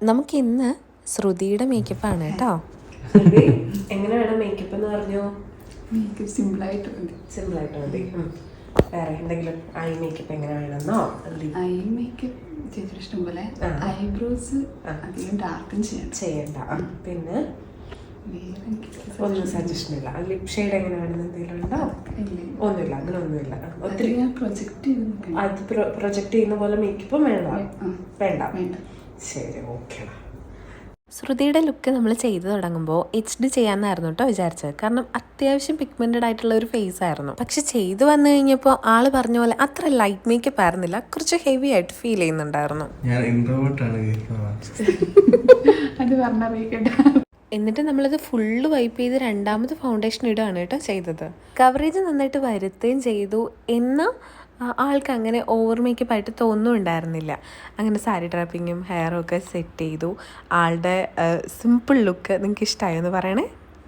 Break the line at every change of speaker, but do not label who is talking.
നമുക്ക് ഇന്ന് ശ്രുതിയുടെ മേക്കപ്പാണ് കേട്ടോ. എങ്ങനെ വേണം മേക്കപ്പ് എന്ന് പറഞ്ഞു?
മേക്കപ്പ് സിമ്പിളായിട്ട് മതി.
വേറെ എന്തെങ്കിലും ഐ മേക്കപ്പ് എങ്ങനെ വേണമെന്നോ?
ഐ മേക്കപ്പ് ചേച്ചിയുടെ ഇഷ്ടം പോലെ. ഐബ്രോസ് അധികം ഡാർക്കും ചെയ്യണ്ട.
പിന്നെ ഒന്നും സജഷൻ ഇല്ല. ലിപ് ഷെയ്ഡ് എങ്ങനെ വേണമെന്ന് എന്തെങ്കിലും ഉണ്ടോ? ഒന്നുമില്ല, അങ്ങനെ ഒന്നുമില്ല. ഒത്തിരി അത് പ്രൊജക്ട് ചെയ്യുന്ന പോലെ മേക്കപ്പും വേണ്ട. ശരി, ഓക്കെ. ശ്രുതിയുടെ ലുക്ക് നമ്മൾ ചെയ്തു തുടങ്ങുമ്പോൾ HD ചെയ്യാമെന്നായിരുന്നു കേട്ടോ വിചാരിച്ചത്. കാരണം അത്യാവശ്യം പിഗ്മെൻറ്റഡ് ആയിട്ടുള്ള ഒരു ഫേസ് ആയിരുന്നു. പക്ഷെ ചെയ്തു വന്നു കഴിഞ്ഞപ്പോൾ ആള് പറഞ്ഞ പോലെ അത്ര ലൈറ്റ് മേക്കപ്പ് ആയിരുന്നില്ല, കുറച്ച് ഹെവി ആയിട്ട് ഫീൽ ചെയ്യുന്നുണ്ടായിരുന്നു. എന്നിട്ട് നമ്മളത് ഫുള്ള് വൈപ്പ് ചെയ്ത് രണ്ടാമത് ഫൗണ്ടേഷൻ ഇടുകയാണ് കേട്ടോ ചെയ്തത്. കവറേജ് നന്നായിട്ട് വരുത്തുകയും ചെയ്തു. എന്നാൽ ആൾക്ക് അങ്ങനെ ഓവർ മേക്കപ്പ് ആയിട്ട് തോന്നുന്നുണ്ടായിരുന്നില്ല. അങ്ങനെ സാരി ഡ്രാപ്പിങ്ങും ഹെയറും ഒക്കെ സെറ്റ് ചെയ്തു. ആളുടെ സിമ്പിൾ ലുക്ക് നിങ്ങൾക്ക് ഇഷ്ടമായോ എന്ന് പറയണേ.